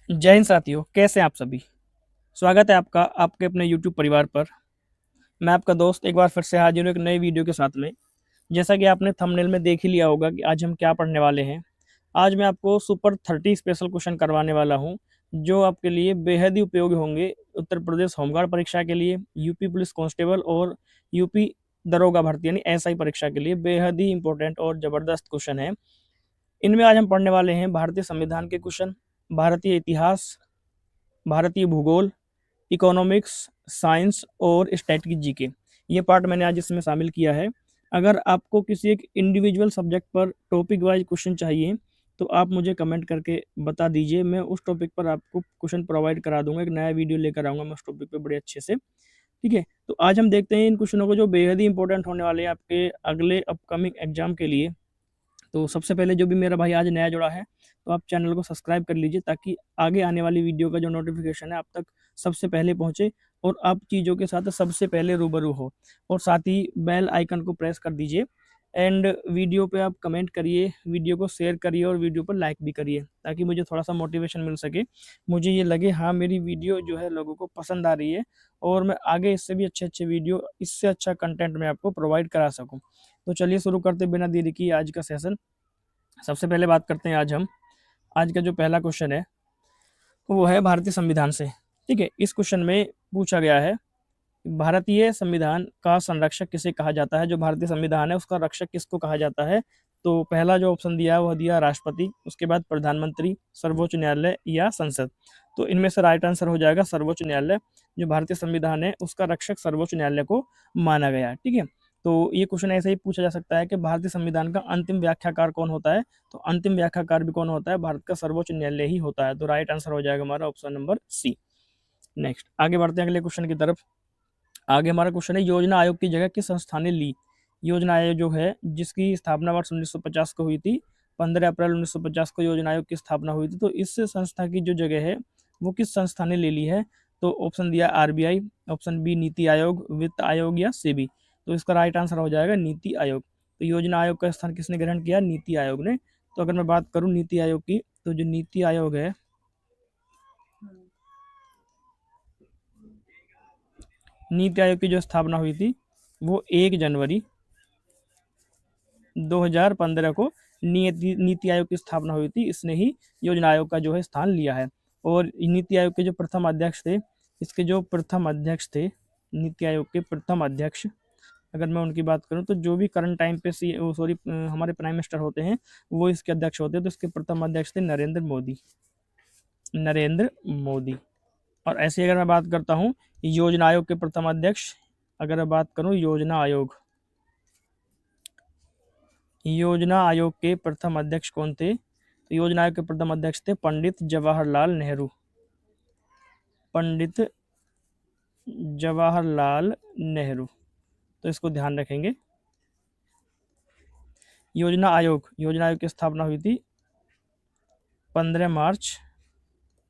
जय हिंद साथियों, कैसे हैं आप सभी। स्वागत है आपका आपके अपने यूट्यूब परिवार पर। मैं आपका दोस्त एक बार फिर से हाजिर हूँ एक नई वीडियो के साथ में। जैसा कि आपने थंबनेल में देख ही लिया होगा कि आज हम क्या पढ़ने वाले हैं। आज मैं आपको सुपर 30 स्पेशल क्वेश्चन करवाने वाला हूँ, जो आपके लिए बेहद ही उपयोगी होंगे। उत्तर प्रदेश होमगार्ड परीक्षा के लिए, यूपी पुलिस कांस्टेबल और यूपी दरोगा भर्ती यानी एसआई परीक्षा के लिए बेहद ही इंपॉर्टेंट और ज़बरदस्त क्वेश्चन है। इनमें आज हम पढ़ने वाले हैं भारतीय संविधान के क्वेश्चन, भारतीय इतिहास, भारतीय भूगोल, इकोनॉमिक्स, साइंस और स्टैटिक जीके। ये पार्ट मैंने आज इसमें शामिल किया है। अगर आपको किसी एक इंडिविजुअल सब्जेक्ट पर टॉपिक वाइज क्वेश्चन चाहिए तो आप मुझे कमेंट करके बता दीजिए। मैं उस टॉपिक पर आपको क्वेश्चन प्रोवाइड करा दूंगा। एक नया वीडियो लेकर आऊँगा मैं उस टॉपिक पे बड़े अच्छे से। ठीक है, तो आज हम देखते हैं इन क्वेश्चनों को जो बेहद ही इंपॉर्टेंट होने वाले हैं आपके अगले अपकमिंग एग्जाम के लिए। तो सबसे पहले जो भी मेरा भाई आज नया जुड़ा है तो आप चैनल को सब्सक्राइब कर लीजिए, ताकि आगे आने वाली वीडियो का जो नोटिफिकेशन है आप तक सबसे पहले पहुंचे और आप चीज़ों के साथ सबसे पहले रूबरू हो। और साथ ही बेल आइकन को प्रेस कर दीजिए एंड वीडियो पे आप कमेंट करिए, वीडियो को शेयर करिए और वीडियो पर लाइक भी करिए, ताकि मुझे थोड़ा सा मोटिवेशन मिल सके। मुझे ये लगे हाँ मेरी वीडियो जो है लोगों को पसंद आ रही है और मैं आगे इससे भी अच्छे अच्छे वीडियो, इससे अच्छा कंटेंट मैं आपको प्रोवाइड करा सकूँ। तो चलिए शुरू करते बिना देरी की आज का सेशन। सबसे पहले बात करते हैं आज का जो पहला क्वेश्चन है वो है भारतीय संविधान से। ठीक है, इस क्वेश्चन में पूछा गया है भारतीय संविधान का संरक्षक किसे कहा जाता है। जो भारतीय संविधान है उसका रक्षक किसको कहा जाता है। तो पहला जो ऑप्शन दिया है वह दिया राष्ट्रपति, उसके बाद प्रधानमंत्री, सर्वोच्च न्यायालय या संसद। तो इनमें से राइट आंसर हो जाएगा सर्वोच्च न्यायालय। जो भारतीय संविधान है उसका रक्षक सर्वोच्च न्यायालय को माना गया है। ठीक है, तो ये क्वेश्चन ऐसे ही पूछा जा सकता है कि भारतीय संविधान का अंतिम व्याख्याकार कौन होता है। तो अंतिम व्याख्याकार भी कौन होता है, भारत का सर्वोच्च न्यायालय ही होता है। तो राइट आंसर हो जाएगा हमारा ऑप्शन नंबर सी। नेक्स्ट आगे बढ़ते हैं अगले क्वेश्चन की तरफ। आगे हमारा क्वेश्चन है योजना आयोग की जगह किस संस्था ने ली। योजना आयोग जो है जिसकी स्थापना वर्ष 1950 को हुई थी, 15 अप्रैल 1950 को योजना आयोग की स्थापना हुई थी। तो इस संस्था की जो जगह है वो किस संस्था ने ले ली है। तो ऑप्शन दिया RBI, option B NITI Aayog, वित्त आयोग या सेबी। तो इसका राइट आंसर हो जाएगा नीति आयोग। तो योजना आयोग का स्थान किसने ग्रहण किया, नीति आयोग ने। तो अगर मैं बात करूं नीति आयोग की, तो जो नीति आयोग है, नीति आयोग की जो स्थापना हुई थी वो 1 जनवरी 2015 को नीति आयोग की स्थापना हुई थी। इसने ही योजना आयोग का जो है स्थान लिया है। और नीति आयोग के जो प्रथम अध्यक्ष थे, इसके जो प्रथम अध्यक्ष थे, नीति आयोग के प्रथम अध्यक्ष, अगर मैं उनकी बात करूं तो जो भी करंट टाइम पे हमारे प्राइम मिनिस्टर होते हैं वो इसके अध्यक्ष होते हैं। तो इसके प्रथम अध्यक्ष थे नरेंद्र मोदी, नरेंद्र मोदी। और ऐसे अगर मैं बात करता हूँ योजना आयोग के प्रथम अध्यक्ष, अगर मैं बात करूँ योजना आयोग के प्रथम अध्यक्ष कौन थे। तो योजना आयोग के प्रथम अध्यक्ष थे पंडित जवाहरलाल नेहरू, पंडित जवाहरलाल नेहरू। तो इसको ध्यान रखेंगे। योजना आयोग की स्थापना हुई थी 15 मार्च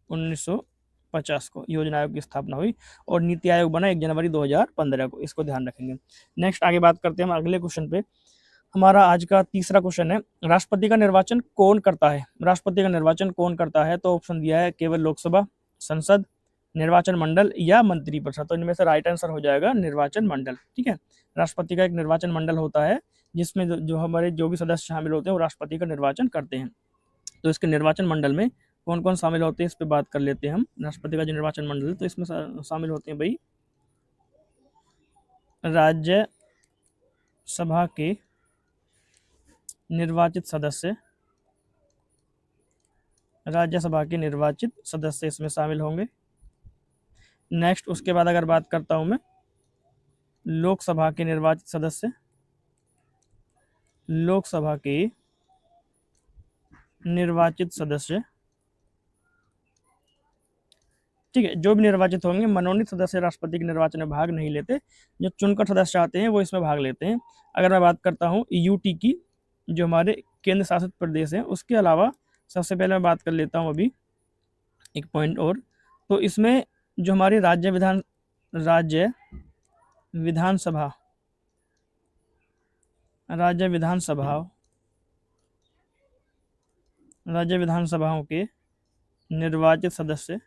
1950 को योजना आयोग की स्थापना हुई और नीति आयोग बना 1 जनवरी 2015 को। इसको ध्यान रखेंगे। नेक्स्ट आगे बात करते हैं हम अगले क्वेश्चन पे। हमारा आज का तीसरा क्वेश्चन है राष्ट्रपति का निर्वाचन कौन करता है। राष्ट्रपति का निर्वाचन कौन करता है। तो ऑप्शन दिया है केवल लोकसभा, संसद, निर्वाचन मंडल या मंत्रिपरिषद। तो इनमें से राइट आंसर हो जाएगा निर्वाचन मंडल। ठीक है, राष्ट्रपति का एक निर्वाचन मंडल होता है जिसमें जो हमारे जो भी सदस्य शामिल होते हैं वो राष्ट्रपति का निर्वाचन करते हैं। तो इसके निर्वाचन मंडल में कौन कौन शामिल होते हैं इस पर बात कर लेते हैं हम। राष्ट्रपति का जो निर्वाचन मंडल है तो इसमें शामिल होते हैं भाई राज्यसभा के निर्वाचित सदस्य, राज्यसभा के निर्वाचित सदस्य इसमें शामिल होंगे। नेक्स्ट उसके बाद अगर बात करता हूं मैं लोकसभा के निर्वाचित सदस्य, लोकसभा के निर्वाचित सदस्य, ठीक है, जो भी निर्वाचित होंगे, मनोनीत सदस्य राष्ट्रपति के निर्वाचन में भाग नहीं लेते, जो चुनकर सदस्य आते हैं वो इसमें भाग लेते हैं। अगर मैं बात करता हूँ यूटी की, जो हमारे केंद्र शासित प्रदेश हैं, उसके अलावा सबसे पहले मैं बात कर लेता हूँ अभी एक पॉइंट और। तो इसमें जो हमारी राज्य विधानसभा राज्य विधानसभाओं के निर्वाचित सदस्य,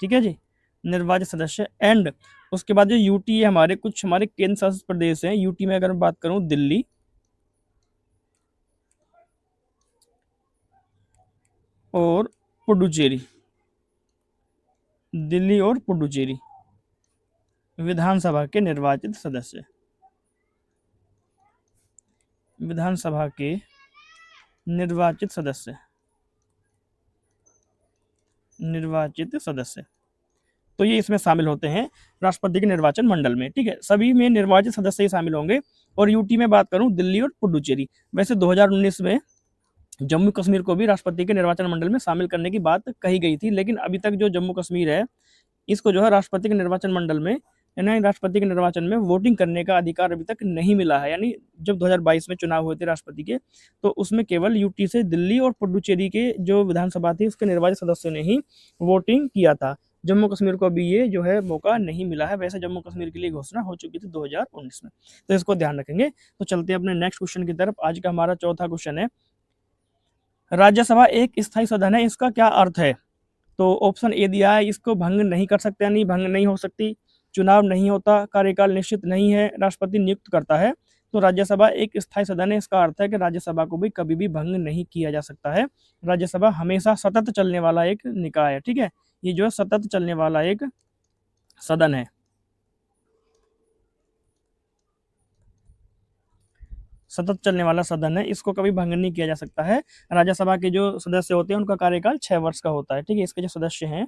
ठीक है जी, निर्वाचित सदस्य। एंड उसके बाद जो यूटी है, हमारे कुछ हमारे केंद्र शासित प्रदेश हैं। यूटी में अगर मैं बात करूं, दिल्ली और पुडुचेरी, दिल्ली और पुडुचेरी विधानसभा के निर्वाचित सदस्य, विधानसभा के निर्वाचित सदस्य, निर्वाचित सदस्य, तो ये इसमें शामिल होते हैं राष्ट्रपति के निर्वाचन मंडल में, ठीक है। सभी में निर्वाचित सदस्य ही शामिल होंगे। और यूटी में बात करूं, दिल्ली और पुडुचेरी, वैसे 2019 में जम्मू कश्मीर को भी राष्ट्रपति के निर्वाचन मंडल में शामिल करने की बात कही गई थी, लेकिन अभी तक जो जम्मू कश्मीर है, इसको जो है राष्ट्रपति के निर्वाचन मंडल में, यानी राष्ट्रपति के निर्वाचन में वोटिंग करने का अधिकार अभी तक नहीं मिला है। यानी जब 2022 में चुनाव हुए थे राष्ट्रपति के, तो उसमें केवल यूटी से दिल्ली और पुडुचेरी के जो विधानसभा थी, उसके निर्वाचित सदस्यों ने ही वोटिंग किया था। जम्मू कश्मीर को अभी ये जो है मौका नहीं मिला है। वैसे जम्मू कश्मीर के लिए घोषणा हो चुकी थी 2019 में, तो इसको ध्यान रखेंगे। तो चलते हैं अपने नेक्स्ट क्वेश्चन की तरफ। आज का हमारा चौथा क्वेश्चन है, राज्यसभा एक स्थायी सदन है, इसका क्या अर्थ है? तो ऑप्शन ए दिया है, इसको भंग नहीं कर सकते, यानी भंग नहीं हो सकती, चुनाव नहीं होता, कार्यकाल निश्चित नहीं है, राष्ट्रपति नियुक्त करता है। तो राज्यसभा एक स्थायी सदन है, इसका अर्थ है कि राज्यसभा को भी कभी भी भंग नहीं किया जा सकता है। राज्यसभा हमेशा सतत चलने वाला एक निकाय है, ठीक है। ये जो है सतत चलने वाला एक सदन है, सतत चलने वाला सदन है, इसको कभी भंग नहीं किया जा सकता है। राज्यसभा के जो सदस्य होते हैं, उनका कार्यकाल 6 वर्ष का होता है, ठीक है। इसके जो सदस्य हैं,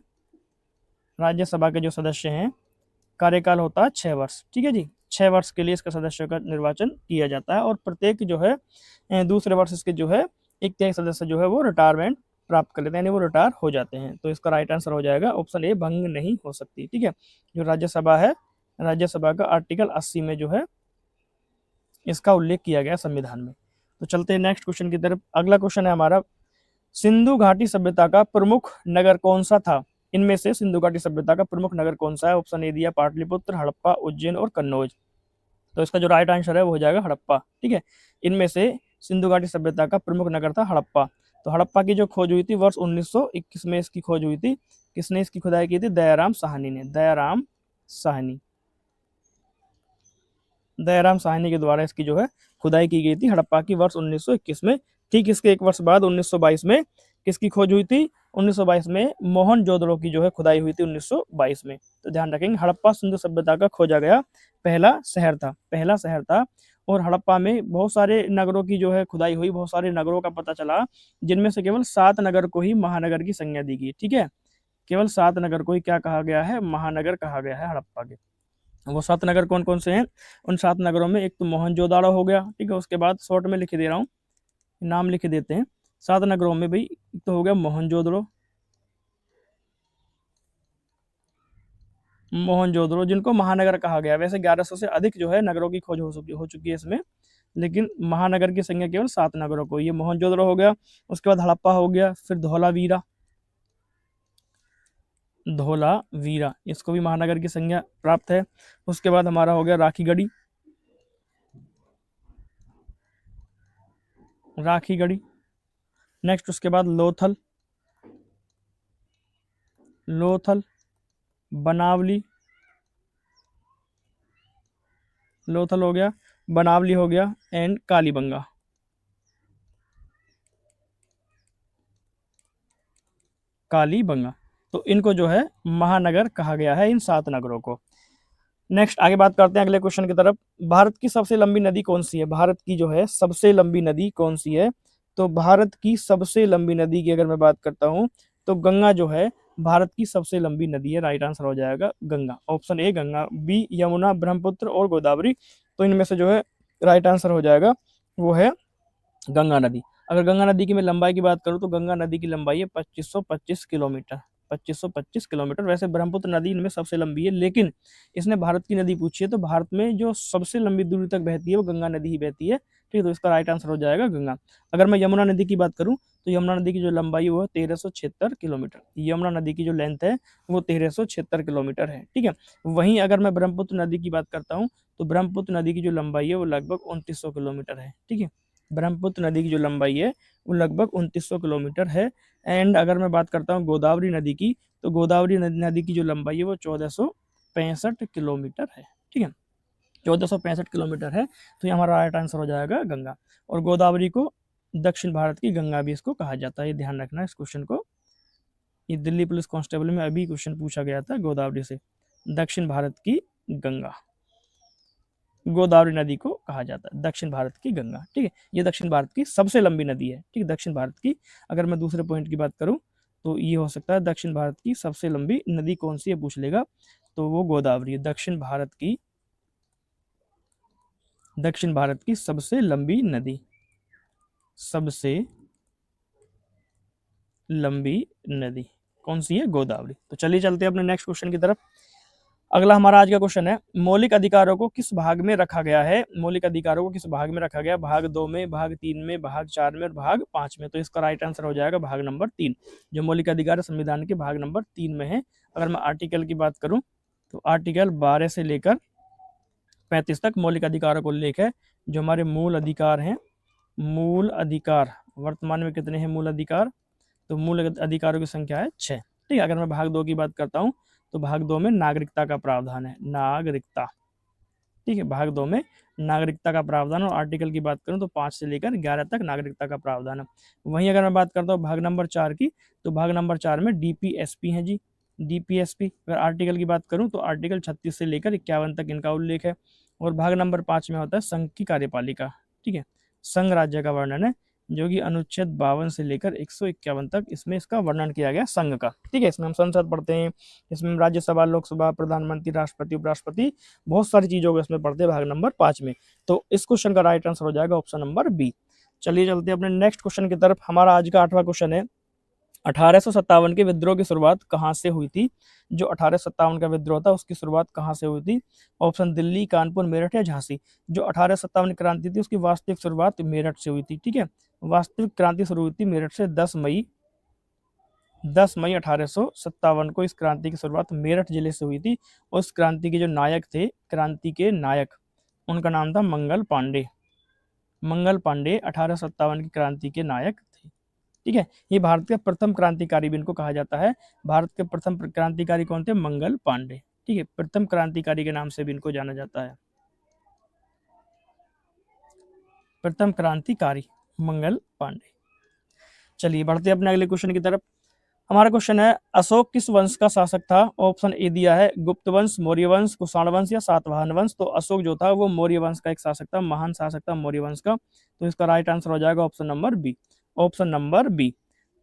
राज्यसभा के जो सदस्य हैं, कार्यकाल होता है 6 वर्ष, ठीक है जी। 6 वर्ष के लिए इसका सदस्यों का निर्वाचन किया जाता है, और प्रत्येक जो है दूसरे वर्ष इसके जो है 1/3 सदस्य जो है वो रिटायरमेंट प्राप्त कर लेते हैं, यानी वो रिटायर हो जाते हैं। तो इसका राइट आंसर हो जाएगा ऑप्शन ए, भंग नहीं हो सकती, ठीक है। जो राज्यसभा है, राज्यसभा का आर्टिकल 80 में जो है इसका उल्लेख किया गया संविधान में। तो चलते हैं नेक्स्ट क्वेश्चन की तरफ। अगला क्वेश्चन है हमारा, सिंधु घाटी सभ्यता का प्रमुख नगर कौन सा था? इनमें से सिंधु घाटी सभ्यता का प्रमुख नगर कौन सा है? ऑप्शन ए दिया, पाटलिपुत्र, हड़प्पा, उज्जैन और कन्नौज। तो इसका जो राइट आंसर है वो हो जाएगा हड़प्पा, ठीक है। इनमें से सिंधु घाटी सभ्यता का प्रमुख नगर था हड़प्पा। तो हड़प्पा की जो खोज हुई थी वर्ष 1921 में इसकी खोज हुई थी। किसने इसकी खुदाई की थी? दयाराम साहनी ने, दयाराम साहनी, दयाराम साहनी के द्वारा इसकी जो है खुदाई की गई थी हड़प्पा की वर्ष 1921 में। ठीक इसके एक वर्ष बाद 1922 में किसकी खोज हुई थी? 1922 में मोहनजोदड़ो की जो है खुदाई हुई थी 1922 में। तो ध्यान रखेंगे, हड़प्पा सिंधु सभ्यता का खोजा गया पहला शहर था, पहला शहर था। और हड़प्पा में बहुत सारे नगरों की जो है खुदाई हुई, बहुत सारे नगरों का पता चला, जिनमें से केवल 7 नगर को ही महानगर की संज्ञा दी गई, ठीक है। केवल 7 नगर को ही क्या कहा गया है? महानगर कहा गया है हड़प्पा के। वो 7 नगर कौन कौन से हैं? उन 7 नगरों में एक तो मोहनजोदाड़ो हो गया, ठीक है। उसके बाद शॉर्ट में लिख दे रहा हूँ, नाम लिख देते हैं। 7 नगरों में भाई एक तो हो गया मोहनजोदड़ो, मोहनजोदड़ो जिनको महानगर कहा गया। वैसे 1100 से अधिक जो है नगरों की खोज हो चुकी है इसमें, लेकिन महानगर की संख्या केवल 7 नगरों को। ये मोहनजोदड़ो हो गया, उसके बाद हड़प्पा हो गया, फिर धौलावीरा, धौलावीरा इसको भी महानगर की संज्ञा प्राप्त है। उसके बाद हमारा हो गया राखीगढ़ी, राखीगढ़ी। नेक्स्ट उसके बाद लोथल, लोथल, बनावली, लोथल हो गया, बनावली हो गया, एंड कालीबंगा, कालीबंगा। तो इनको जो है महानगर कहा गया है, इन 7 नगरों को। नेक्स्ट आगे बात करते हैं अगले क्वेश्चन की तरफ। भारत की सबसे लंबी नदी कौन सी है? भारत की जो है सबसे लंबी नदी कौन सी है? तो भारत की सबसे लंबी नदी की अगर मैं बात करता हूं, तो गंगा जो है भारत की सबसे लंबी नदी है। राइट आंसर हो जाएगा Ganga, option A Ganga. B Yamuna, Brahmaputra और गोदावरी। तो इनमें से जो है राइट आंसर हो जाएगा वो है गंगा नदी। अगर गंगा नदी की मैं लंबाई की बात करूं, तो गंगा नदी की लंबाई है 2525 किलोमीटर, 2525 किलोमीटर। वैसे ब्रह्मपुत्र नदी इनमें सबसे लंबी है, लेकिन इसने भारत की नदी पूछी है, तो भारत में जो सबसे लंबी दूरी तक बहती है वो गंगा नदी ही बहती है, ठीक है। तो इसका राइट आंसर हो जाएगा गंगा। अगर मैं यमुना नदी की बात करूं, तो यमुना नदी की जो लंबाई है वो 1376 किलोमीटर। यमुना नदी की जो लेंथ है वो 1376 किलोमीटर है, ठीक है। वहीं अगर मैं ब्रह्मपुत्र नदी की बात करता हूँ, तो ब्रह्मपुत्र नदी की जो लंबाई है वो लगभग 2900 किलोमीटर है, ठीक है। ब्रह्मपुत्र नदी की जो लंबाई है वो लगभग 2900 किलोमीटर है। एंड अगर मैं बात करता हूँ गोदावरी नदी की, तो गोदावरी नदी की जो लंबाई है वो 1465 किलोमीटर है। ठीक है, 1465 किलोमीटर है। तो ये हमारा राइट आंसर हो जाएगा गंगा। और गोदावरी को दक्षिण भारत की गंगा भी इसको कहा जाता है, ये ध्यान रखना इस क्वेश्चन को। ये दिल्ली पुलिस कांस्टेबल में अभी क्वेश्चन पूछा गया था गोदावरी से, दक्षिण भारत की गंगा, गोदावरी नदी को कहा जाता है दक्षिण भारत की गंगा। ठीक है, ये दक्षिण भारत की सबसे लंबी नदी है। ठीक है, दक्षिण भारत की, अगर मैं दूसरे पॉइंट की बात करूं तो ये हो सकता है दक्षिण भारत की सबसे लंबी नदी कौन सी है पूछ लेगा, तो वो गोदावरी है। दक्षिण भारत की सबसे लंबी नदी, सबसे लंबी नदी कौन सी है, गोदावरी। तो चलिए चलते हैं अपने नेक्स्ट क्वेश्चन की तरफ। अगला हमारा आज का क्वेश्चन है, मौलिक अधिकारों को किस भाग में रखा गया है। मौलिक अधिकारों को किस भाग में रखा गया, भाग 2 में, भाग 3 में, भाग 4 में और भाग 5 में। तो इसका राइट आंसर हो जाएगा भाग नंबर 3। जो मौलिक अधिकार संविधान के भाग नंबर 3 में है। अगर मैं आर्टिकल की बात करूं तो आर्टिकल 12 से लेकर 35 तक मौलिक अधिकारों को उल्लेख है। जो हमारे मूल अधिकार हैं, मूल अधिकार वर्तमान में कितने हैं मूल अधिकार, तो मूल अधिकारों की संख्या है 6। ठीक है, अगर मैं भाग 2 की बात करता हूँ तो भाग 2 में नागरिकता का प्रावधान है, नागरिकता। ठीक है, भाग 2 में नागरिकता का प्रावधान। और आर्टिकल की बात करूं तो 5 से लेकर 11 तक नागरिकता का प्रावधान है। वहीं अगर मैं बात करता हूँ भाग नंबर 4 की, तो भाग नंबर 4 में डीपीएसपी है जी, डीपीएसपी। अगर आर्टिकल की बात करूं तो आर्टिकल 36 से लेकर 51 तक इनका उल्लेख है। और भाग नंबर 5 में होता है संघ की कार्यपालिका। ठीक है, संघ राज्य का वर्णन है, जो कि अनुच्छेद 52 से लेकर 151 तक इसमें इसका वर्णन किया गया संघ का। ठीक है, इसमें हम संसद पढ़ते हैं, इसमें हम राज्यसभा, लोकसभा, प्रधानमंत्री, राष्ट्रपति, उपराष्ट्रपति, बहुत सारी चीजों को इसमें पढ़ते हैं भाग नंबर 5 में। तो इस क्वेश्चन का राइट आंसर हो जाएगा ऑप्शन नंबर बी। चलिए चलते हैं अपने नेक्स्ट क्वेश्चन की तरफ। हमारा आज का 8वां क्वेश्चन है, 1857 के विद्रोह की शुरुआत कहाँ से हुई थी। जो 1857 का विद्रोह था उसकी शुरुआत कहाँ से हुई थी। ऑप्शन दिल्ली, कानपुर, मेरठ या झांसी। जो 1857 क्रांति थी उसकी वास्तविक शुरुआत मेरठ से हुई थी। ठीक है, वास्तविक क्रांति शुरू हुई थी मेरठ से। 10 मई 1857 को इस क्रांति की शुरुआत मेरठ जिले से हुई थी। उस क्रांति के जो नायक थे, क्रांति के नायक, उनका नाम था मंगल पांडे। मंगल पांडे 1857 की क्रांति के नायक थे। ठीक है, ये भारत के प्रथम क्रांतिकारी भी इनको कहा जाता है। भारत के प्रथम क्रांतिकारी कौन थे, मंगल पांडे। ठीक है, प्रथम क्रांतिकारी के नाम से भी इनको जाना जाता है, प्रथम क्रांतिकारी मंगल पांडे। चलिए बढ़ते अपने अगले क्वेश्चन की तरफ। हमारा क्वेश्चन है, अशोक किस वंश का शासक था। ऑप्शन ए दिया है गुप्त वंश, मौर्य वंश, कुषाण वंश या सातवाहन वंश। तो अशोक जो था वो मौर्य वंश का एक शासक था, महान शासक था मौर्य वंश का। तो इसका राइट आंसर हो जाएगा option number B, option number B.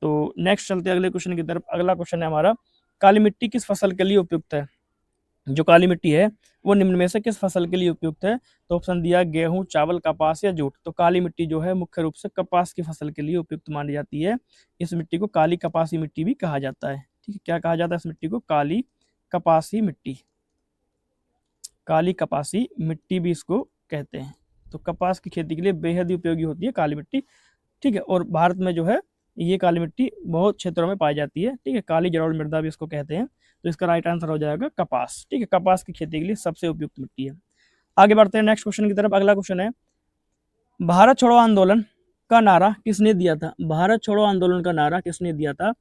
तो नेक्स्ट चलते अगले क्वेश्चन की तरफ। अगला क्वेश्चन है हमारा, काली मिट्टी किस फसल के लिए उपयुक्त है। जो काली मिट्टी है वो निम्न में से किस फसल के लिए उपयुक्त है। तो ऑप्शन दिया गेहूं, चावल, कपास या जूट। तो काली मिट्टी जो है मुख्य रूप से कपास की फसल के लिए उपयुक्त मानी जाती है। इस मिट्टी को काली कपासी मिट्टी भी कहा जाता है। ठीक है, क्या कहा जाता है इस मिट्टी को, काली कपासी मिट्टी, काली कपासी मिट्टी भी इसको कहते हैं। तो कपास की खेती के लिए बेहद ही उपयोगी होती है काली मिट्टी। ठीक है, और भारत में जो है ये काली मिट्टी बहुत क्षेत्रों में पाई जाती है। ठीक है, काली जलोढ़ मृदा भी इसको कहते हैं। तो इसका राइट आंसर हो जाएगा कपास। ठीक है, कपास की खेती के लिए सबसे उपयुक्त मिट्टी है। आगे बढ़ते हैं नेक्स्ट क्वेश्चन की तरफ। अगला क्वेश्चन है, भारत छोड़ो आंदोलन का नारा किसने दिया था। भारत छोड़ो आंदोलन का नारा किसने दिया था।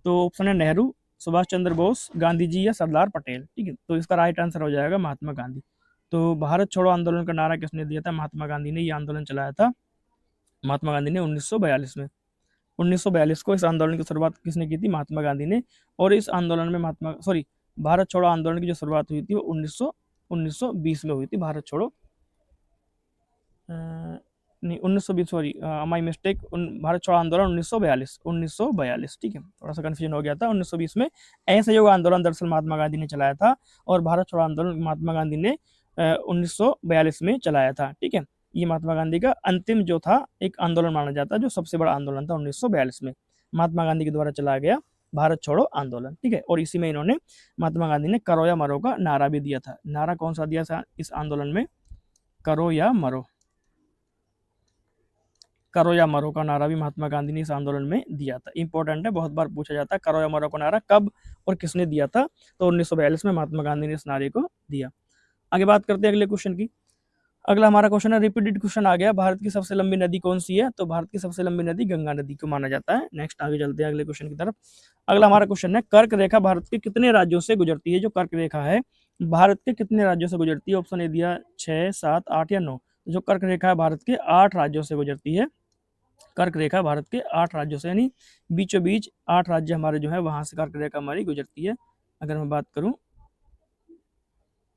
तो ऑप्शन है नेहरू, सुभाष चंद्र बोस, गांधी जी या सरदार पटेल। ठीक है, तो इसका राइट आंसर हो जाएगा महात्मा गांधी। तो भारत छोड़ो आंदोलन का नारा किसने दिया था, महात्मा गांधी ने ये आंदोलन चलाया था। महात्मा गांधी ने 1942 में, 1942 को इस आंदोलन की शुरुआत किसने की थी, महात्मा गांधी ने। और इस आंदोलन में भारत छोड़ो आंदोलन की जो शुरुआत हुई थी वो 1920 में हुई थी। भारत छोड़ो नहीं 1920, सॉरी माई मिस्टेक, भारत छोड़ो आंदोलन 1942। ठीक है, थोड़ा सा कंफ्यूजन हो गया था। 1920 में असहयोग आंदोलन दरअसल महात्मा गांधी ने चलाया था। और भारत छोड़ो आंदोलन महात्मा गांधी ने 1942 में चलाया था। ठीक है, ये महात्मा गांधी का अंतिम जो था एक आंदोलन माना जाता है, जो सबसे बड़ा आंदोलन था 1942 में महात्मा गांधी के द्वारा चलाया गया भारत छोड़ो आंदोलन। ठीक है, और इसी में इन्होंने, महात्मा गांधी ने करो या मरो का नारा भी दिया था। नारा कौन सा दिया था इस आंदोलन में, करो या मरो, करो या मरो का नारा भी महात्मा गांधी ने इस आंदोलन में दिया था। इंपॉर्टेंट है, बहुत बार पूछा जाता है करो या मरो का नारा कब और किसने दिया था। तो 1942 में महात्मा गांधी ने इस नारे को दिया। आगे बात करते हैं अगले क्वेश्चन की। अगला हमारा क्वेश्चन है, रिपीटेड क्वेश्चन आ गया, भारत की सबसे लंबी नदी कौन सी है? तो भारत की सबसे लंबी नदी गंगा नदी को माना जाता है। नेक्स्ट आगे चलते हैं अगले क्वेश्चन की तरफ। अगला हमारा क्वेश्चन है, कर्क रेखा भारत के कितने राज्यों से गुजरती है? जो कर्क रेखा है भारत के कितने राज्यों से गुजरती है? ऑप्शन ए दिया 6, 7, 8 या 9। जो कर्क रेखा है भारत के 8 राज्यों से गुजरती है। कर्क रेखा भारत के 8 राज्यों से, यानी बीचों बीच 8 राज्य हमारे जो है वहां से कर्क रेखा हमारी गुजरती है। अगर मैं बात करूं,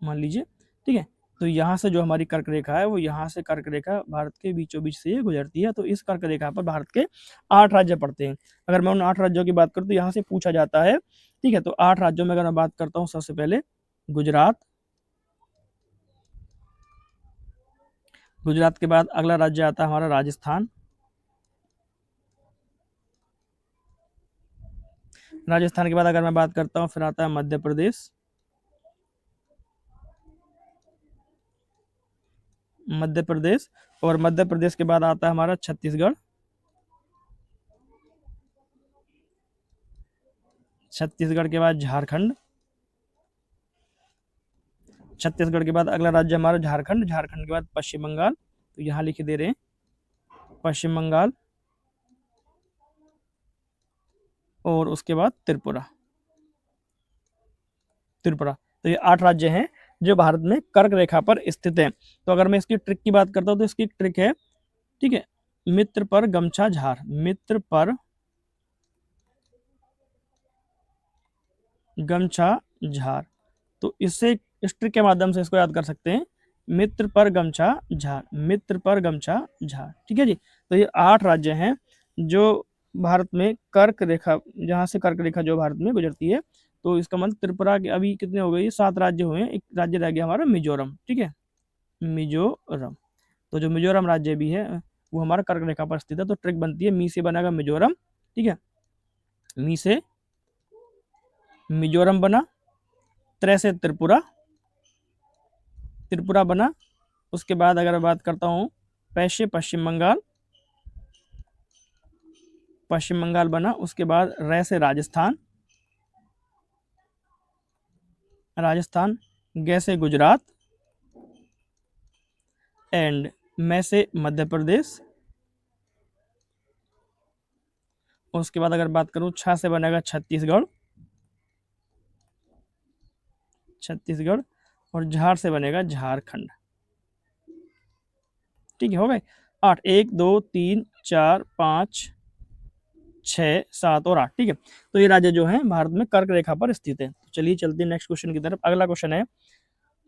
मान लीजिए, ठीक है, तो यहाँ से जो हमारी कर्क रेखा है वो यहाँ से कर्क रेखा भारत के बीचों बीच से गुजरती है। तो इस कर्क रेखा पर भारत के 8 राज्य पड़ते हैं। अगर मैं उन 8 राज्यों की बात करूँ तो यहाँ से पूछा जाता है, ठीक है। तो 8 राज्यों में अगर मैं बात करता हूँ, सबसे पहले गुजरात, गुजरात के बाद अगला राज्य आता है हमारा राजस्थान, राजस्थान के बाद अगर मैं बात करता हूँ फिर आता है मध्य प्रदेश, मध्य प्रदेश, और मध्य प्रदेश के बाद आता है हमारा छत्तीसगढ़, छत्तीसगढ़ के बाद झारखंड, छत्तीसगढ़ के बाद अगला राज्य हमारा झारखंड, झारखंड के बाद पश्चिम बंगाल, तो यहाँ लिखे दे रहे हैं पश्चिम बंगाल, और उसके बाद त्रिपुरा, त्रिपुरा। तो ये 8 राज्य हैं जो भारत में कर्क रेखा पर स्थित हैं। तो अगर मैं इसकी ट्रिक की बात करता हूँ तो इसकी ट्रिक है, ठीक है, मित्र पर गमछा झार, मित्र पर गमछा झार। तो इससे इस ट्रिक के माध्यम से इसको याद कर सकते हैं, मित्र पर गमछा झार, मित्र पर गमछा झार, ठीक है जी। तो ये 8 राज्य हैं जो भारत में कर्क रेखा, जहां से कर्क रेखा जो भारत में गुजरती है। तो इसका मतलब त्रिपुरा के अभी कितने हो गए? 7 राज्य हुए हैं, एक राज्य रह गया हमारा मिजोरम, ठीक है, मिजोरम। तो जो मिजोरम राज्य भी है वो हमारा कर्क रेखा पर स्थित है। तो ट्रिक बनती है, मी से बनेगा मिजोरम, ठीक है, मी से मिजोरम बना, त्रै से त्रिपुरा, त्रिपुरा बना, उसके बाद अगर मैं बात करता हूँ पैसे पश्चिम बंगाल, पश्चिम बंगाल बना, उसके बाद रै से राजस्थान, राजस्थान, गे से गुजरात, एंड मैं से मध्य प्रदेश। उसके बाद अगर बात करूं छा से बनेगा छत्तीसगढ़, छत्तीसगढ़, और झार से बनेगा झारखंड, ठीक है, हो गए 8, 1, 2, 3, 4, 5, 6, 7 और 8, ठीक है। तो ये राज्य जो है भारत में कर्क रेखा पर स्थित है। तो चलिए चलते हैं नेक्स्ट क्वेश्चन की तरफ। अगला क्वेश्चन है,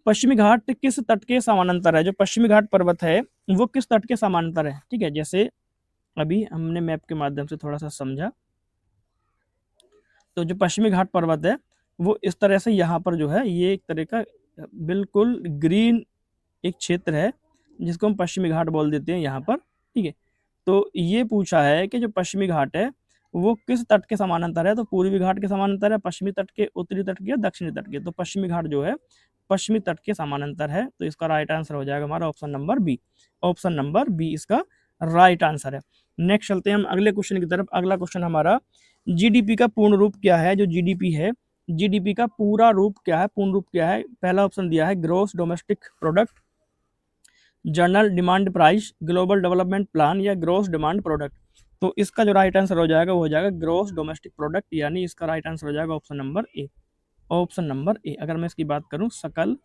पश्चिमी घाट किस तट के समानांतर है? जो पश्चिमी घाट पर्वत है वो किस तट के समानांतर है? ठीक है, जैसे अभी हमने मैप के माध्यम से थोड़ा सा समझा, तो जो पश्चिमी घाट पर्वत है वो इस तरह से यहाँ पर जो है ये एक तरह का बिल्कुल ग्रीन एक क्षेत्र है जिसको हम पश्चिमी घाट बोल देते हैं यहाँ पर, ठीक है। तो ये पूछा है कि जो पश्चिमी घाट है वो किस तट के समानांतर है? तो पूर्वी घाट के समानांतर है, पश्चिमी तट के, उत्तरी तट के, दक्षिणी तट के। तो पश्चिमी घाट जो है पश्चिमी तट के समानांतर है। तो इसका राइट आंसर हो जाएगा हमारा option number B, option number B इसका राइट आंसर है। नेक्स्ट चलते हैं हम अगले क्वेश्चन की तरफ। अगला क्वेश्चन हमारा, जीडीपी का पूर्ण रूप क्या है? जो जीडीपी है, जीडीपी का पूरा रूप क्या है, पूर्ण रूप क्या है? पहला ऑप्शन दिया है gross domestic product, general demand price, global development plan, या ग्रोस डिमांड प्रोडक्ट। तो इसका जो राइट आंसर हो जाएगा वो हो जाएगा ग्रोस डोमेस्टिक प्रोडक्ट, यानी इसका राइट आंसर हो जाएगा option number A, option number A. अगर मैं इसकी बात करूं, सकल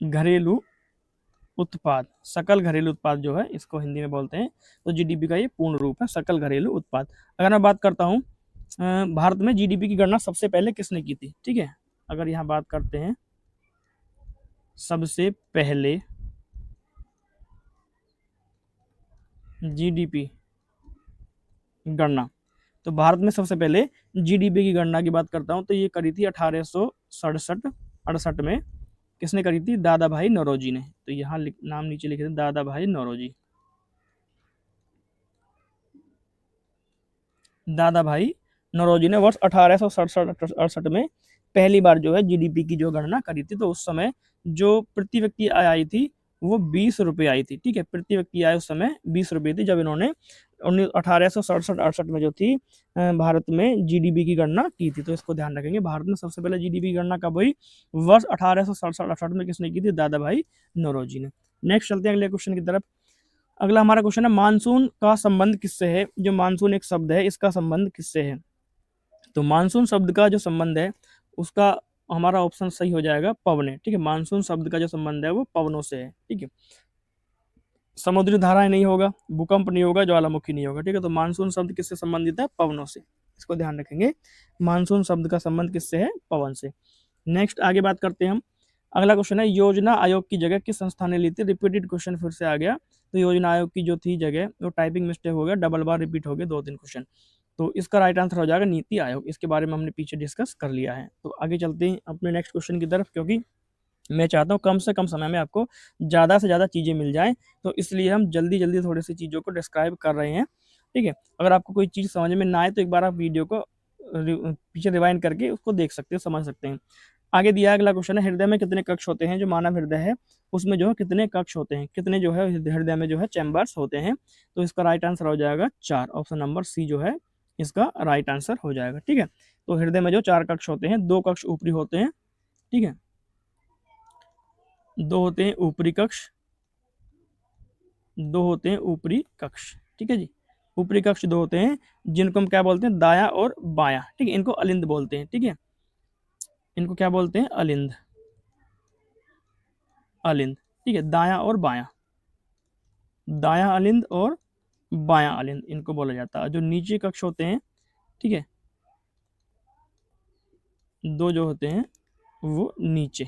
घरेलू उत्पाद, सकल घरेलू उत्पाद जो है इसको हिंदी में बोलते हैं। तो जीडीपी का ये पूर्ण रूप है सकल घरेलू उत्पाद। अगर मैं बात करता हूँ भारत में जीडीपी की गणना सबसे पहले किसने की थी? ठीक है, अगर यहाँ बात करते हैं सबसे पहले जीडीपी गणना, तो भारत में सबसे पहले जीडीपी की गणना की बात करता हूं तो ये करी थी 1867-68 में। किसने करी थी? दादा भाई नौरोजी ने। तो यहाँ नाम नीचे लिखे थे, दादा भाई नौरोजी, दादा भाई नौरोजी ने वर्ष 1867-68 में पहली बार जो है जीडीपी की जो गणना करी थी। तो उस समय जो प्रति व्यक्ति आय आई थी वो 20 रुपये आई थी, ठीक है, प्रति व्यक्ति आय उस समय 20 रुपये थी जब इन्होंने 1867-68 में जो थी भारत में जीडीपी की गणना की थी। तो इसको ध्यान रखेंगे, भारत में सबसे पहले जीडीपी की गणना कब हुई? वर्ष 1867-68 में। किसने की थी? दादा भाई नौरोजी ने। नेक्स्ट चलते हैं अगले क्वेश्चन की तरफ। अगला हमारा क्वेश्चन है मानसून का संबंध किससे है? जो मानसून एक शब्द है, इसका संबंध किससे है? तो मानसून शब्द का जो संबंध है उसका हमारा ऑप्शन सही हो जाएगा पवने। ठीक है, मानसून शब्द का जो संबंध है वो पवनों से है। ठीक है, समुद्री धाराएं नहीं होगा, भूकंप नहीं होगा, ज्वालामुखी नहीं होगा। ठीक है, तो मानसून शब्द किससे संबंधित है? पवनों से। इसको ध्यान रखेंगे, मानसून शब्द का संबंध किससे है? पवन से। नेक्स्ट आगे बात करते हैं हम। अगला क्वेश्चन है योजना आयोग की जगह किस संस्था ने ली थी? रिपीटेड क्वेश्चन फिर से आ गया। तो योजना आयोग की जो थी जगह, वो टाइपिंग मिस्टेक हो गया, डबल बार रिपीट हो गए 2-3 क्वेश्चन। तो इसका राइट आंसर हो जाएगा नीति आयोग। इसके बारे में हमने पीछे डिस्कस कर लिया है। तो आगे चलते हैं अपने नेक्स्ट क्वेश्चन की तरफ, क्योंकि मैं चाहता हूँ कम से कम समय में आपको ज़्यादा से ज़्यादा चीज़ें मिल जाएं, तो इसलिए हम जल्दी जल्दी थोड़ी सी चीज़ों को डिस्क्राइब कर रहे हैं। ठीक है, अगर आपको कोई चीज़ समझ में ना आए तो एक बार आप वीडियो को पीछे रिवाइंड करके उसको देख सकते हैं, समझ सकते हैं। आगे दिया अगला क्वेश्चन है हृदय में कितने कक्ष होते हैं? जो मानव हृदय है उसमें जो है कितने कक्ष होते हैं? कितने जो है हृदय में जो है चैम्बर्स होते हैं? तो इसका राइट आंसर हो जाएगा 4। ऑप्शन नंबर सी जो है इसका राइट आंसर हो जाएगा। ठीक है, तो हृदय में जो 4 कक्ष होते हैं, 2 कक्ष ऊपरी होते हैं। ठीक है, 2 होते हैं ऊपरी कक्ष, 2 होते हैं ऊपरी कक्ष। ठीक है जी, ऊपरी कक्ष 2 होते हैं, जिनको हम क्या बोलते हैं? दाया और बाया। ठीक है, इनको अलिंद बोलते हैं। ठीक है, इनको क्या बोलते हैं? अलिंद। अलिंद। ठीक है, दाया और बाया, दाया अलिंद और बाया अलिंद इनको बोला जाता है। जो नीचे कक्ष होते हैं, ठीक है, 2 जो होते हैं वो नीचे,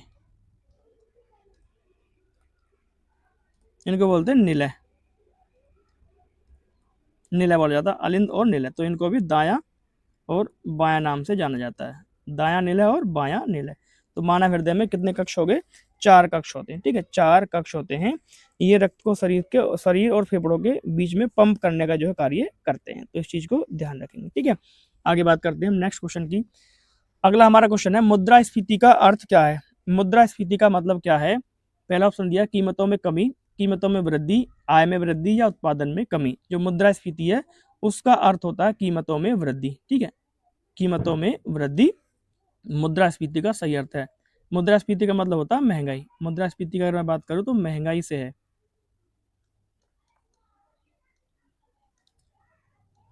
इनको बोलते हैं निलय। निलय बोला जाता है, अलिंद और निलय। तो इनको भी दाया और बाया नाम से जाना जाता है, दाया निलय और बाया निलय। तो मानव हृदय में कितने कक्ष हो गए? 4 कक्ष होते हैं। ठीक है, 4 कक्ष होते हैं। ये रक्त को शरीर और फेफड़ों के बीच में पंप करने का जो है कार्य करते हैं। तो इस चीज को ध्यान रखेंगे। ठीक है, आगे बात करते हैं हम नेक्स्ट क्वेश्चन की। अगला हमारा क्वेश्चन है मुद्रास्फीति का अर्थ क्या है? मुद्रास्फीति का मतलब क्या है? पहला ऑप्शन दिया कीमतों में कमी, कीमतों में वृद्धि, आय में वृद्धि या उत्पादन में कमी। जो मुद्रास्फीति है उसका अर्थ होता है कीमतों में वृद्धि। ठीक है, कीमतों में वृद्धि मुद्रास्फीति का सही अर्थ है। मुद्रास्फीति का मतलब होता है महंगाई। मुद्रास्फीति की अगर मैं बात करूं तो महंगाई से है,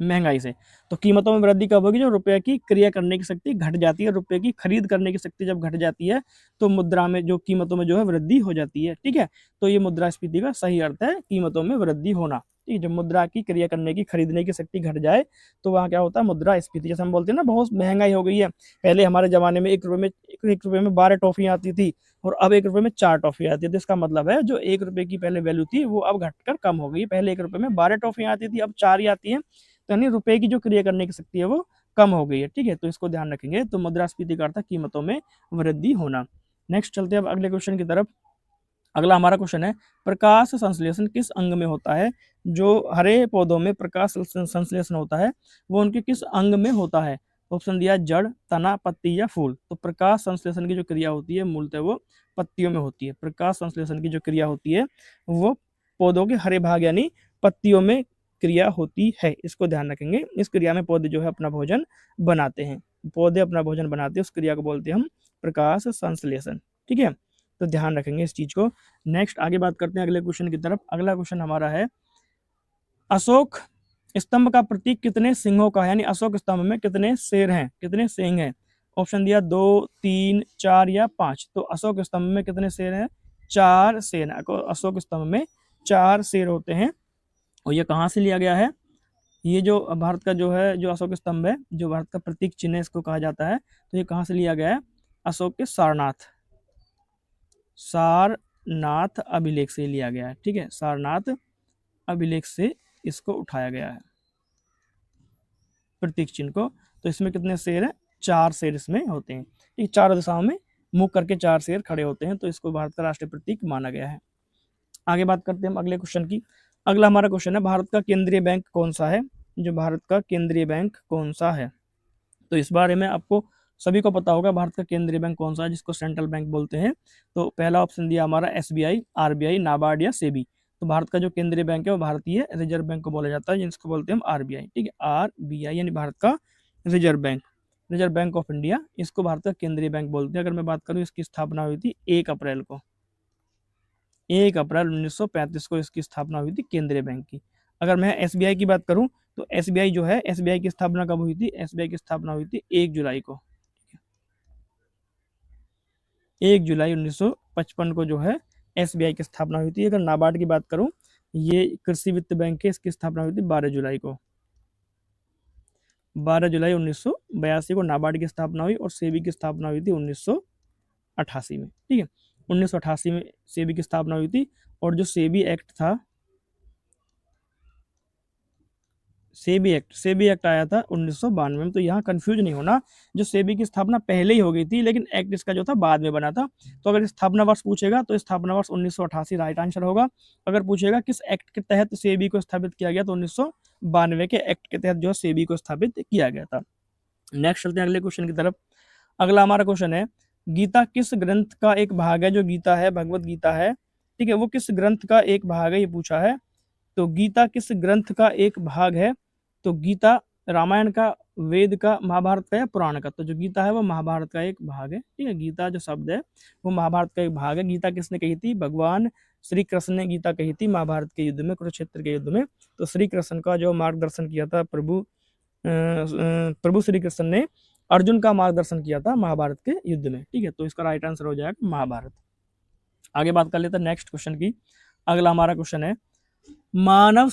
महंगाई से। तो कीमतों में वृद्धि कब होगी? जो रुपए की क्रय करने की शक्ति घट जाती है, रुपए की खरीद करने की शक्ति जब घट जाती है तो मुद्रा में जो कीमतों में जो है वृद्धि हो जाती है। ठीक है, तो ये मुद्रास्फीति का सही अर्थ है, कीमतों में वृद्धि होना। ठीक है, जब मुद्रा की क्रिया करने की, खरीदने की शक्ति घट जाए तो वहाँ क्या होता है? मुद्रास्फीति। जैसे हम बोलते हैं ना बहुत महंगाई हो गई है, पहले हमारे जमाने में 1 रुपए में 12 टॉफियाँ आती थी और अब 1 रुपए में 4 टॉफी आती है। तो इसका मतलब है जो 1 रुपए की पहले वैल्यू थी वो अब घटकर कम हो गई। पहले 1 रुपए में 12 टॉफियाँ आती थी, अब 4 ही आती है। तो यानी रुपए की जो क्रिया करने की शक्ति है वो कम हो गई है। ठीक है, तो इसको ध्यान रखेंगे। तो मुद्रास्फीति का अर्थ है कीमतों में वृद्धि होना। नेक्स्ट चलते हैं अब अगले क्वेश्चन की तरफ। अगला हमारा क्वेश्चन है प्रकाश संश्लेषण किस अंग में होता है? जो हरे पौधों में प्रकाश संश्लेषण होता है वो उनके किस अंग में होता है? ऑप्शन दिया जड़, तना, पत्ती या फूल। तो प्रकाश संश्लेषण की जो क्रिया होती है मूलतः वो पत्तियों में होती है। प्रकाश संश्लेषण की जो क्रिया होती है वो पौधों के हरे भाग यानी पत्तियों में क्रिया होती है। इसको ध्यान रखेंगे। इस क्रिया में पौधे जो है अपना भोजन बनाते हैं, पौधे अपना भोजन बनाते हैं, उस क्रिया को बोलते हैं हम प्रकाश संश्लेषण। ठीक है, तो ध्यान रखेंगे इस चीज को। नेक्स्ट आगे बात करते हैं अगले क्वेश्चन की तरफ। अगला क्वेश्चन हमारा है अशोक स्तंभ का प्रतीक कितने सिंहों का है? यानी अशोक स्तंभ में कितने शेर हैं, कितने सींग हैं? ऑप्शन दिया 2, 3, 4 या 5। तो अशोक स्तंभ में कितने शेर हैं? 4 शेर हैं। अशोक स्तंभ में 4 शेर होते हैं। और ये कहाँ से लिया गया है? ये जो भारत का जो है, जो अशोक स्तंभ है, जो भारत का प्रतीक चिन्ह है, इसको कहा जाता है। तो ये कहाँ से लिया गया है? अशोक के सारनाथ अभिलेख से लिया गया है। ठीक है, सारनाथ अभिलेख से इसको उठाया गया है प्रतीक चिन्ह को। तो इसमें कितने शेर हैं? 4 शेर इसमें होते हैं। ठीक, चारों दिशाओं में मुंह करके 4 शेर खड़े होते हैं। तो इसको भारत का राष्ट्रीय प्रतीक माना गया है। आगे बात करते हैं हम अगले क्वेश्चन की। अगला हमारा क्वेश्चन है भारत का केंद्रीय बैंक कौन सा है? जो भारत का केंद्रीय बैंक कौन सा है? तो इस बारे में आपको सभी को पता होगा भारत का केंद्रीय बैंक कौन सा है, जिसको सेंट्रल बैंक बोलते हैं। तो पहला ऑप्शन दिया हमारा SBI, RBI, नाबार्ड या सेबी। तो भारत का जो केंद्रीय बैंक है वो भारतीय रिजर्व बैंक को बोला जाता है, जिसको बोलते हैं हम आरबीआई। ठीक है, आरबीआई यानी भारत का reserve bank, reserve bank of India, इसको भारत का केंद्रीय बैंक बोलते हैं। अगर मैं बात करूँ, इसकी स्थापना हुई थी 1 अप्रैल को, 1 अप्रैल 1935 को इसकी स्थापना हुई थी केंद्रीय बैंक की। अगर मैं एसबीआई की बात करूं तो एसबीआई जो है, एसबीआई की स्थापना कब हुई थी? एसबीआई की स्थापना हुई थी 1 जुलाई को, 1 जुलाई 1955 को जो है एसबीआई की स्थापना हुई थी। अगर नाबार्ड की बात करूं, ये कृषि वित्त बैंक है, इसकी स्थापना हुई थी 12 जुलाई को, 12 जुलाई 1982 को नाबार्ड की स्थापना हुई, और सेबी की स्थापना हुई थी 1988 में। ठीक है, 1988 में सेबी की स्थापना हुई थी। और जो सेबी एक्ट था, सेबी एक्ट आया था 1992 में। तो यहाँ कंफ्यूज नहीं होना, जो सेबी की स्थापना पहले ही हो गई थी, लेकिन एक्ट इसका जो था बाद में बना था। तो अगर स्थापना वर्ष पूछेगा तो स्थापना वर्ष 1988 राइट आंसर होगा। अगर पूछेगा किस एक्ट के तहत सेबी को स्थापित किया गया, तो 1992 के एक्ट के तहत जो है सेबी को स्थापित किया गया था। नेक्स्ट चलते हैं अगले क्वेश्चन की तरफ। अगला हमारा क्वेश्चन है, गीता किस ग्रंथ का एक भाग है? जो गीता है, भगवत गीता है, ठीक है, वो किस ग्रंथ का एक भाग है, ये पूछा है। तो गीता किस ग्रंथ का एक भाग है? तो गीता रामायण का, वेद का, महाभारत का या पुराण का? तो जो गीता है वो महाभारत का एक भाग है। ठीक है, गीता जो शब्द है वो महाभारत का एक भाग है। गीता किसने कही थी? भगवान श्री कृष्ण ने गीता कही थी महाभारत के युद्ध में, कुरुक्षेत्र के युद्ध में। तो श्री कृष्ण का जो मार्गदर्शन किया था प्रभु श्री कृष्ण ने अर्जुन का मार्गदर्शन किया था महाभारत के युद्ध में। ठीक है, तो इसका राइट आंसर हो जाएगा महाभारत। आगे बात कर लेते हैं नेक्स्ट क्वेश्चन की। अगला हमारा क्वेश्चन है, मानव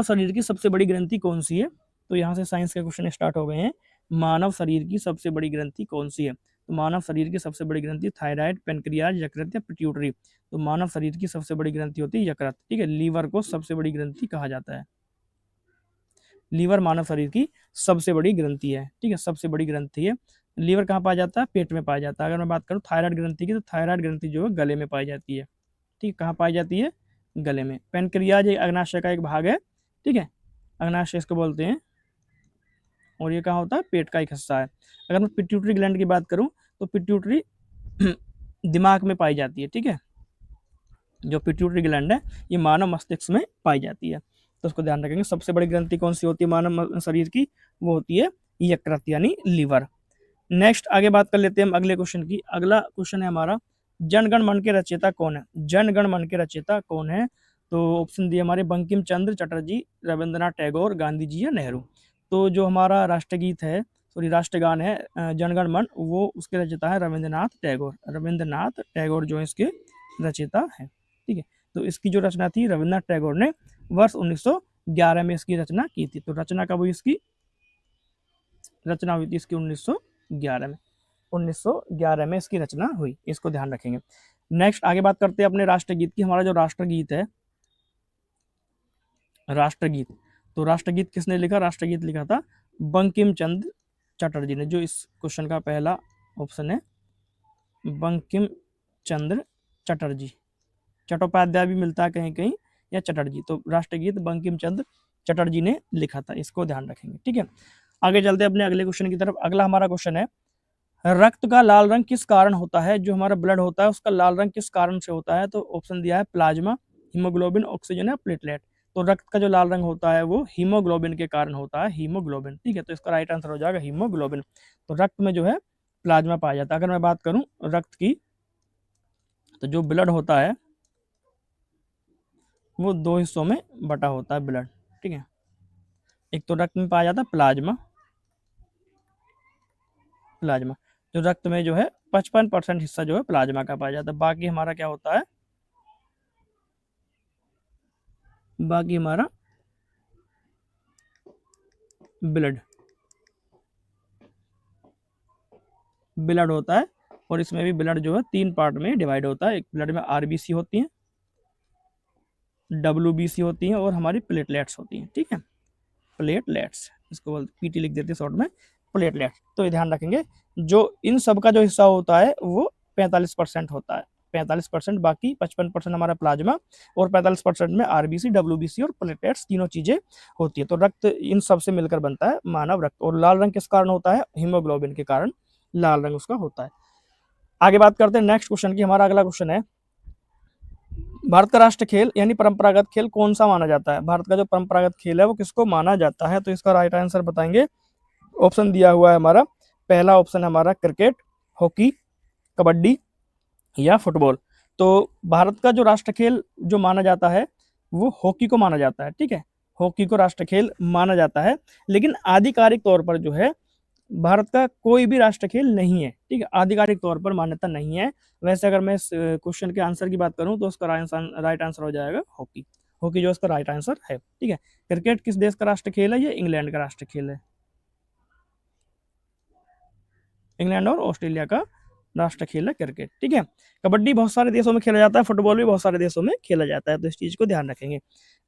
शरीर की सबसे बड़ी ग्रंथि कौन सी है? तो यहाँ से साइंस के क्वेश्चन स्टार्ट हो गए हैं। मानव शरीर की सबसे बड़ी ग्रंथि कौन सी है? तो मानव शरीर की सबसे बड़ी ग्रंथि थायराइड, पेनक्रियाज, यकृत या पिट्यूटरी? तो मानव शरीर की सबसे बड़ी ग्रंथि होती है यकृत। ठीक है, लीवर को सबसे बड़ी ग्रंथि कहा जाता है। लीवर मानव शरीर की सबसे बड़ी ग्रंथि है। ठीक है, सबसे बड़ी ग्रंथि है। लीवर कहाँ पाया जाता है? पेट में पाया जाता है। अगर मैं बात करूँ थायराइड ग्रंथि की, तो थायराइड ग्रंथि जो है गले में पाई जाती है। ठीक है, कहाँ पाई जाती है? गले में। पेनक्रियाज एक अग्नाशय का एक भाग है। ठीक है, अग्नाशय इसको बोलते हैं, और ये कहाँ होता है? पेट का एक हिस्सा है। अगर मैं पिट्यूटरी ग्लैंड की बात करूँ, तो पिट्यूटरी दिमाग में पाई जाती है। ठीक है, जो पिट्यूटरी ग्लैंड है ये मानव मस्तिष्क में पाई जाती है, तो उसको ध्यान रखेंगे। सबसे बड़ी ग्रंथि कौन सी होती है मानव शरीर की? वो होती है यकृत यानी लीवर। नेक्स्ट आगे बात कर लेते हैं हम अगले क्वेश्चन की। अगला क्वेश्चन है हमारा, जनगण मन के रचयिता कौन है? जनगण मन के रचयिता कौन है? तो ऑप्शन दिए हमारे, बंकिम चंद्र चटर्जी, रविंद्रनाथ टैगोर, गांधी जी या नेहरू? तो जो हमारा राष्ट्रगीत है, सॉरी राष्ट्रगान है जनगण मन, वो उसके रचयिता है रविंद्रनाथ टैगोर। रविंद्रनाथ टैगोर जो है इसके रचयिता है। ठीक है, तो इसकी जो रचना थी रविंद्रनाथ टैगोर ने वर्ष 1911 में इसकी रचना की थी। तो रचना कब हुई? इसकी रचना हुई थी इसकी 1911 में, 1911 में इसकी रचना हुई, इसको ध्यान रखेंगे। नेक्स्ट आगे बात करते हैं अपने राष्ट्रगीत की। हमारा जो राष्ट्रगीत है, राष्ट्रगीत, तो राष्ट्रगीत किसने लिखा? राष्ट्रगीत लिखा था बंकिम चंद्र चटर्जी ने। जो इस क्वेश्चन का पहला ऑप्शन है, बंकिम चंद्र चटर्जी, चट्टोपाध्याय भी मिलता है कहीं कहीं, या चटर्जी। तो राष्ट्रगीत बंकिम चंद्र चटर्जी ने लिखा था, इसको ध्यान रखेंगे। ठीक है, आगे चलते हैं अपने अगले क्वेश्चन की तरफ। अगला हमारा क्वेश्चन है, रक्त का लाल रंग किस कारण होता है? जो हमारा ब्लड होता है उसका लाल रंग किस कारण से होता है? तो ऑप्शन दिया है प्लाज्मा, हीमोग्लोबिन, ऑक्सीजन या प्लेटलेट। तो रक्त का जो लाल रंग होता है वो हीमोग्लोबिन के कारण होता है, हीमोग्लोबिन। ठीक है, तो इसका राइट आंसर हो जाएगा हीमोग्लोबिन। तो रक्त में जो है प्लाज्मा पाया जाता है। अगर मैं बात करूं रक्त की, तो जो ब्लड होता है वो 2 हिस्सों में बटा होता है ब्लड। ठीक है, एक तो रक्त में पाया जाता है प्लाज्मा, प्लाज्मा जो रक्त में जो है 55% हिस्सा जो है प्लाज्मा का पाया जाता है। बाकी हमारा क्या होता है? बाकी हमारा ब्लड, ब्लड होता है। और इसमें भी ब्लड जो है 3 पार्ट में डिवाइड होता है। एक ब्लड में आरबीसी होती है, डब्ल्यूबीसी होती है, और हमारी प्लेटलेट्स होती हैं। ठीक है, प्लेटलेट्स, इसको बोलते पीटी लिख देते हैं शॉर्ट में, प्लेटलेट्स। तो ये ध्यान रखेंगे, जो इन सब का जो हिस्सा होता है वो 45% होता है, 45%। बाकी 55% हमारा प्लाज्मा, और 45% में आरबीसी, डब्ल्यूबीसी और प्लेटलेट्स तीनों चीजें होती है। तो रक्त इन सब से मिलकर बनता है मानव रक्त। और लाल रंग किस कारण होता है? हीमोग्लोबिन के कारण लाल रंग उसका होता है। आगे बात करते हैं नेक्स्ट क्वेश्चन की। हमारा अगला क्वेश्चन है, भारत का राष्ट्रीय खेल यानी परंपरागत खेल कौन सा माना जाता है? भारत का जो परंपरागत खेल है वो किसको माना जाता है? तो इसका राइट आंसर बताएंगे। ऑप्शन दिया हुआ है हमारा, पहला ऑप्शन है हमारा क्रिकेट, हॉकी, कबड्डी या फुटबॉल। तो भारत का जो राष्ट्र खेल जो माना जाता है वो हॉकी को माना जाता है, ठीक है, हॉकी को राष्ट्र खेल माना जाता है। लेकिन आधिकारिक तौर पर जो है भारत का कोई भी राष्ट्र खेल नहीं है, ठीक है, आधिकारिक तौर पर मान्यता नहीं है। वैसे अगर मैं इस क्वेश्चन के आंसर की बात करूं तो उसका राइट आंसर हो जाएगा हॉकी। हॉकी जो इसका राइट आंसर है, ठीक है। क्रिकेट किस देश का राष्ट्र खेल है? ये इंग्लैंड का राष्ट्र खेल है। इंग्लैंड और ऑस्ट्रेलिया का राष्ट्र खेल है क्रिकेट, ठीक है। कबड्डी बहुत सारे देशों में खेला जाता है, फुटबॉल भी बहुत सारे देशों में खेला जाता है, तो इस चीज को ध्यान रखेंगे।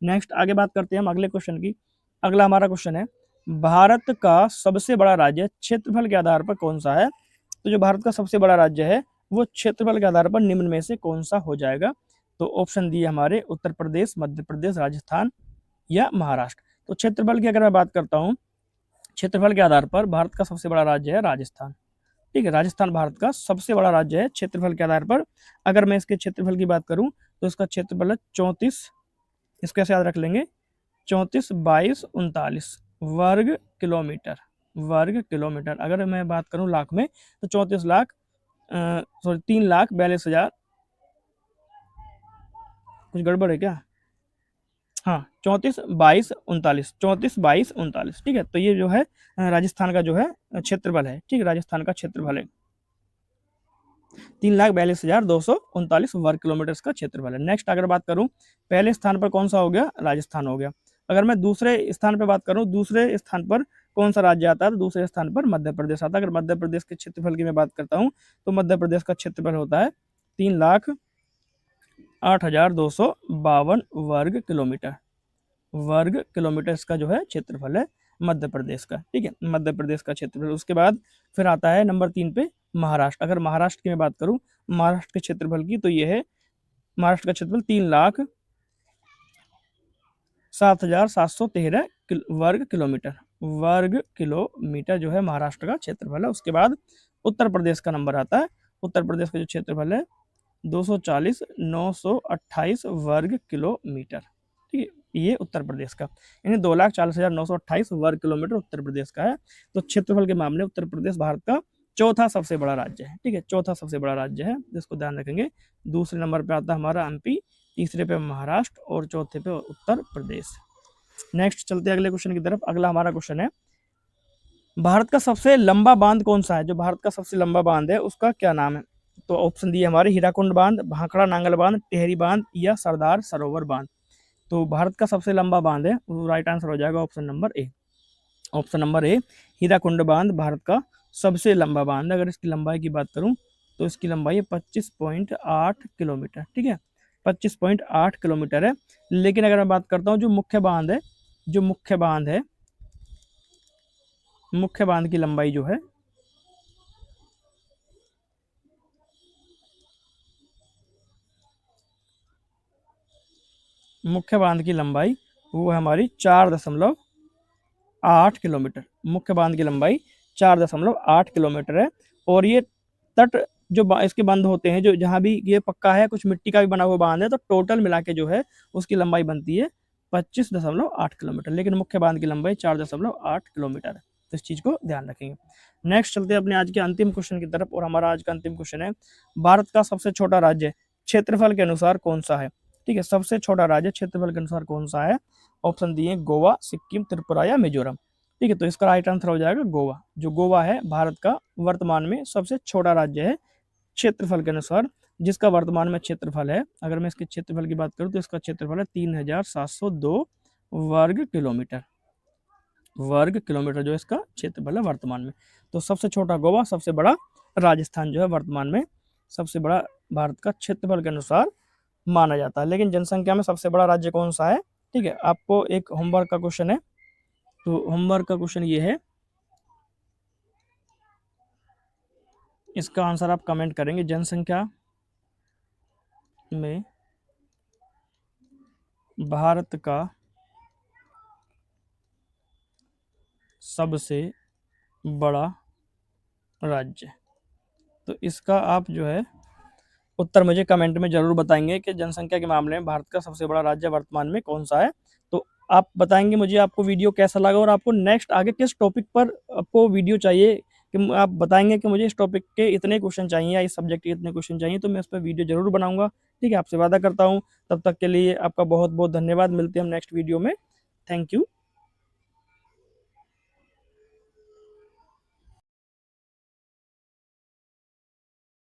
नेक्स्ट आगे बात करते हैं हम अगले क्वेश्चन की। अगला हमारा क्वेश्चन है, भारत का सबसे बड़ा राज्य क्षेत्रफल के आधार पर कौन सा है? तो जो भारत का सबसे बड़ा राज्य है वो क्षेत्रफल के आधार पर निम्न में से कौन सा हो जाएगा? तो ऑप्शन दिए हमारे उत्तर प्रदेश, मध्य प्रदेश, राजस्थान या महाराष्ट्र। तो क्षेत्रफल की अगर मैं बात करता हूँ, क्षेत्रफल के आधार पर भारत का सबसे बड़ा राज्य है राजस्थान, ठीक है। राजस्थान भारत का सबसे बड़ा राज्य है क्षेत्रफल के आधार पर। अगर मैं इसके क्षेत्रफल की बात करूं तो इसका क्षेत्रफल है 34, इसको ऐसे याद रख लेंगे, 34, 22, 39 वर्ग किलोमीटर। वर्ग किलोमीटर अगर मैं बात करूं लाख में तो 34 लाख, सॉरी 3,42,000, कुछ गड़बड़ है क्या? हाँ, 34, 22, 39, 34, 22, 39, ठीक है। तो ये जो है राजस्थान का जो है क्षेत्रफल है, ठीक है, राजस्थान का क्षेत्रफल है 3,42,239 वर्ग किलोमीटर का क्षेत्रफल है। नेक्स्ट अगर बात करूं, पहले स्थान पर कौन सा हो गया? राजस्थान हो गया। अगर मैं दूसरे स्थान पर बात करूं, दूसरे स्थान पर कौन सा राज्य आता है? तो दूसरे स्थान पर मध्य प्रदेश आता है। अगर मध्य प्रदेश के क्षेत्रफल की मैं बात करता हूं तो मध्य प्रदेश का क्षेत्रफल होता है 3,08,252 वर्ग किलोमीटर। वर्ग किलोमीटर इसका जो है क्षेत्रफल है मध्य प्रदेश का, ठीक है, मध्य प्रदेश का क्षेत्रफल। उसके बाद फिर आता है नंबर 3 पे महाराष्ट्र। अगर महाराष्ट्र की मैं बात करूं, महाराष्ट्र के क्षेत्रफल की, तो ये है महाराष्ट्र का क्षेत्रफल 3,07,713 वर्ग किलोमीटर। वर्ग किलोमीटर जो है महाराष्ट्र का क्षेत्रफल है। उसके बाद उत्तर प्रदेश का नंबर आता है। उत्तर प्रदेश का जो क्षेत्रफल है 240,928 वर्ग किलोमीटर, ठीक है, ये उत्तर प्रदेश का, यानी 2,40,928 वर्ग किलोमीटर उत्तर प्रदेश का है। तो क्षेत्रफल के मामले में उत्तर प्रदेश भारत का चौथा सबसे बड़ा राज्य है, ठीक है, चौथा सबसे बड़ा राज्य है, जिसको ध्यान रखेंगे। दूसरे नंबर पे आता है हमारा एमपी, तीसरे पे महाराष्ट्र और चौथे पे उत्तर प्रदेश। नेक्स्ट चलते हैं अगले क्वेश्चन की तरफ। अगला हमारा क्वेश्चन है, भारत का सबसे लंबा बांध कौन सा है? जो भारत का सबसे लंबा बांध है उसका क्या नाम है? तो ऑप्शन दिए हमारे, हीराकुंड बांध, भाखड़ा नांगल बांध, टिहरी बांध या सरदार सरोवर बांध। तो भारत का सबसे लंबा बांध है, वो राइट आंसर हो जाएगा option number A. Option number A, Hirakud बांध भारत का सबसे लंबा बांध। अगर इसकी लंबाई की बात करूं तो इसकी लंबाई है 25.8 किलोमीटर, ठीक है, 25.8 किलोमीटर है। लेकिन अगर मैं बात करता हूँ जो मुख्य बांध है, जो मुख्य बांध है, मुख्य बांध की लंबाई जो है मुख्य बांध की लंबाई वो है हमारी 4.8 किलोमीटर। मुख्य बांध की लंबाई 4.8 किलोमीटर है। और ये तट जो इसके बंद होते हैं, जो जहाँ भी ये पक्का है, कुछ मिट्टी का भी बना हुआ बांध है, तो टोटल मिला के जो है उसकी लंबाई बनती है 25.8 किलोमीटर। लेकिन मुख्य बांध की लंबाई 4.8 किलोमीटर है, तो इस चीज़ को ध्यान रखेंगे। नेक्स्ट चलते हैं अपने आज के अंतिम क्वेश्चन की तरफ। और हमारा आज का अंतिम क्वेश्चन है, भारत का सबसे छोटा राज्य क्षेत्रफल के अनुसार कौन सा है? ठीक है, सबसे छोटा राज्य क्षेत्रफल के अनुसार कौन सा है? ऑप्शन दिए गोवा, सिक्किम, त्रिपुरा या मिजोरम। ठीक है, तो इसका राइट आंसर हो जाएगा गोवा। जो गोवा है भारत का वर्तमान में सबसे छोटा राज्य है क्षेत्रफल के अनुसार, जिसका वर्तमान में क्षेत्रफल है, अगर मैं इसके क्षेत्रफल की बात करूं तो इसका क्षेत्रफल है 3,702 वर्ग किलोमीटर। वर्ग किलोमीटर जो इसका क्षेत्रफल है वर्तमान में। तो सबसे छोटा गोवा, सबसे बड़ा राजस्थान जो है वर्तमान में सबसे बड़ा भारत का क्षेत्रफल के अनुसार माना जाता है। लेकिन जनसंख्या में सबसे बड़ा राज्य कौन सा है? ठीक है, आपको एक होमवर्क का क्वेश्चन है, तो होमवर्क का क्वेश्चन ये है, इसका आंसर आप कमेंट करेंगे। जनसंख्या में भारत का सबसे बड़ा राज्य, तो इसका आप जो है उत्तर मुझे कमेंट में ज़रूर बताएँगे कि जनसंख्या के मामले में भारत का सबसे बड़ा राज्य वर्तमान में कौन-सा है। तो आप बताएँगे मुझे आपको वीडियो कैसा लगा और आपको नेक्स्ट आगे किस टॉपिक पर आपको वीडियो चाहिए कि आप बताएँगे कि मुझे इस टॉपिक के इतने क्वेश्चन चाहिए या इस सब्जेक्ट के इतने क्वेश्चन चाहिए, तो मैं इस पे वीडियो ज़रूर बनाऊँगा। ठीक है, आपसे वादा करता हूँ। तब तक के लिए आपका बहुत-बहुत धन्यवाद। मिलते हैं हम नेक्स्ट वीडियो में। Thank you.